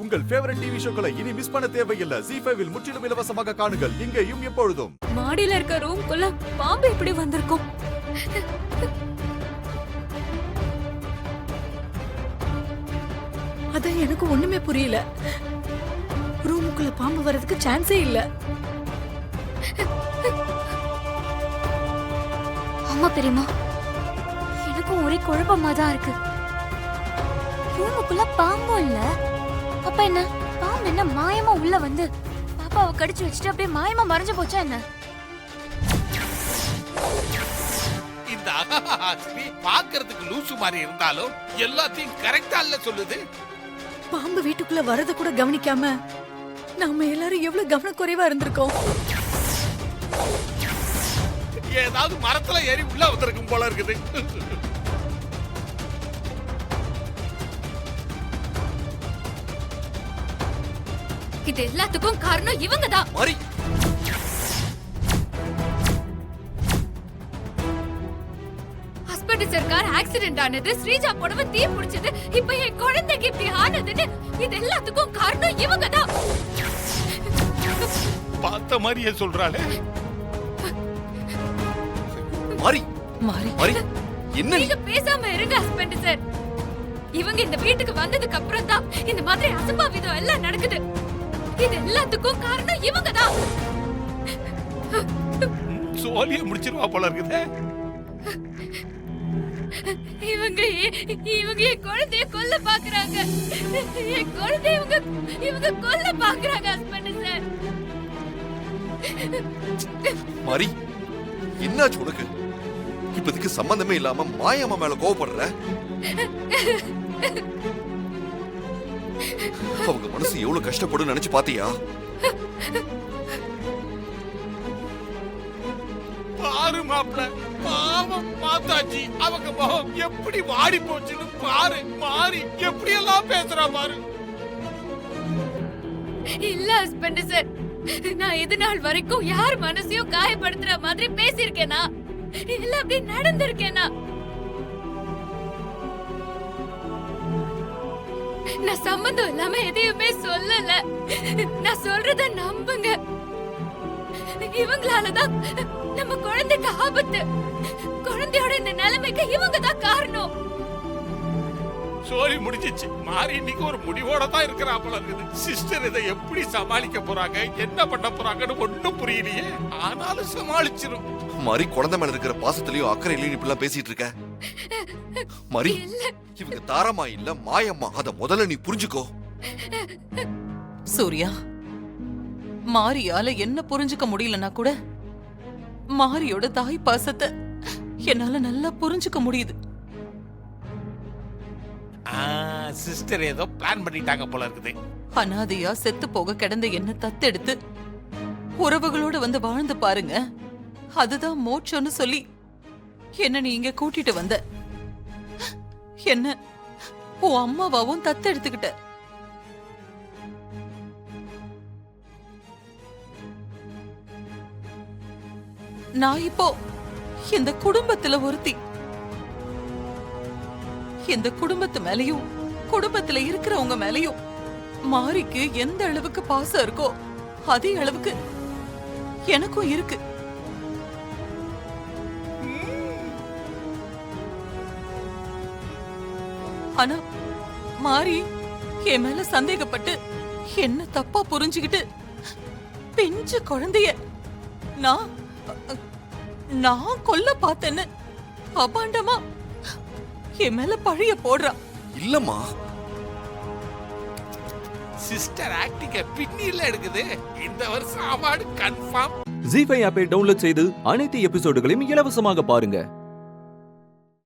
உங்கள் favourite TV ஷோக்களை இனி miss பண்ண தேவையில்லை. ZEE5 இல் முற்றிலும் இலவசமாக காணுங்கள். இங்கேயும் எப்பொழுதும். மாடியில இருக்க ரூம்குள்ள பாம்பு எப்படி வந்திருக்கும்? அதான் எனக்கு ஒண்ணுமே புரியல. ரூமுக்குள்ள பாம்பு வர்றதுக்கு சான்ஸே இல்ல. ஆமா பெரியமா, எனக்கும் ஒரே குழப்பமா தான் இருக்கு. ரூமுக்குள்ள பாம்பும் இல்ல. அப்ப என்ன, பாம்பு என்ன மாயமா உள்ள வந்து பாப்பாவை கடிச்சு வச்சுட்டு அப்படியே மாயமா மறைஞ்சு போச்சா என்ன? இந்த அகஹாசினி பாக்குறதுக்கு லூசு மாதிரி இருந்தாலும் எல்லாத்தையும் கரெக்டா இல்ல சொல்லுது. பாம்பு வீட்டுக்குள்ள வரத கூட கவனிக்காம நாம எல்லாரும் எவ்வளவு கவனக்குறைவா இருந்திருக்கோம். ஏதாவது மரத்துல ஏறி உள்ள வந்திருக்கும் போல இருக்குது. இது எல்லாத்துக்கும் காரணம் இவங்க தான். மரி, ஹஸ்பண்ட் சர்க்கார் ஆக்சிடென்ட் ஆனது, ஸ்ரீஜா புடவை தீ பிடிச்சது, இப்ப என் குழந்தைக்கு இப்படி ஆனதுன்னு இது எல்லாத்துக்கும் காரணம் இவங்க தான். பார்த்த மாதிரியே சொல்றாளே. மாரி மாறி மாரி என்ன நீங்க பேசாம இருங்க ஹஸ்பண்ட் சார். இவங்க இந்த வீட்டுக்கு வந்ததுக்கு அப்புறம் தான் இந்த மாதிரி அசம்பாவிதம் எல்லாம் நடக்குது. இது எல்லாத்துக்கும் காரணம் இவங்க தான். சோலிய முடிச்சிருவா போல இருக்குது. இவங்க என் குழந்தைய கொல்ல பாக்குறாங்க. என் குழந்தைய இவங்க கொல்ல பாக்குறாங்க ஹஸ்பண்ட் சார். மாரி என்னாச்சு உனக்கு? இப்போதைக்கு சம்பந்தமே இல்லாம மாயம்மா மேல கோவப்படுற. அவங்க மனசு எவ்வளவு கஷ்டப்படும் நினைச்சு பாத்தியா? பாரு மாப்ள, பாவம் மாதாஜி, அவங்க முகம் எப்படி வாடி போச்சுன்னு பாரு. மாறி எப்படி எல்லாம் பேசுறா பாரு. இல்ல ஹஸ்பண்ட் சார், நான் இது நாள் வரைக்கும் யார் மனசையும் காயப்படுத்துற மாதிரி பேசியிருக்கேனா? இல்ல அப்படி நடந்திருக்கேனா? நான் சம்பந்தம் இல்லாம எதையுமே சொல்லல. நான் சொல்றத நம்புங்க. இவங்களாலதான் நம்ம குழந்தைக்கு ஆபத்து. குழந்தையோட இந்த நிலைமைக்கு இவங்க தான் காரணம். சோலி முடிஞ்சிச்சு. மாறி இன்னைக்கு ஒரு முடிவோட தான் இருக்கிறா போல இருக்குது. சிஸ்டர் இதை எப்படி சமாளிக்க போறாங்க, என்ன பண்ண போறாங்கன்னு ஒண்ணும் புரியலையே. ஆனாலும் சமாளிச்சிரும். மாரி குழந்தை மேல இருக்கிற பாசத்திலயும் அக்கறையிலயும் இப்படிலாம் பேசிட்டு இருக்க. மாரி இவங்க தாரமா இல்ல மாயம்மா, அத முதல்ல நீ புரிஞ்சுக்கோ. சூர்யா, மாரியால என்ன புரிஞ்சுக்க முடியலன்னா கூட மாரியோட தாய் பாசத்தை என்னால நல்லா புரிஞ்சுக்க முடியுது. சிஸ்டர் ஏதோ பிளான் பண்ணிட்டாங்க போல இருக்குது. அனாதையா செத்து போக கிடந்த என்ன தத்தெடுத்து உறவுகளோட வந்து வாழ்ந்து பாருங்க, அதுதான் மோட்சம்னு சொல்லி என்ன நீ இங்க கூட்டிட்டு வந்த. என்ன உன் அம்மாவாவும் தத்தெடுத்துக்கிட்ட. நான் இப்போ இந்த குடும்பத்துல ஒருத்தி. இந்த குடும்பத்து மேலயும் குடும்பத்துல இருக்கிறவங்க மேலயும் மாரிக்கு எந்த அளவுக்கு பாசம் இருக்கோ அதே அளவுக்கு எனக்கும் இருக்கு. ஆனா மாரி என் மேல சந்தேகப்பட்டு என்ன தப்பா புரிஞ்சுக்கிட்டு பிஞ்சு குழந்தைய நான் கொல்ல பார்த்தேன்னு அபாண்டமா என் மேல பழிய போடுறா. இல்லம்மா, சிஸ்டர் ஆக்டிங்க பின்னில எடுக்குது. இந்த வருஷம் அவார்டு கன்ஃபார்ம். ZEE5 ஆப்பை டவுன்லோட் செய்து அனைத்து எபிசோடுகளையும் இலவசமாக பாருங்க.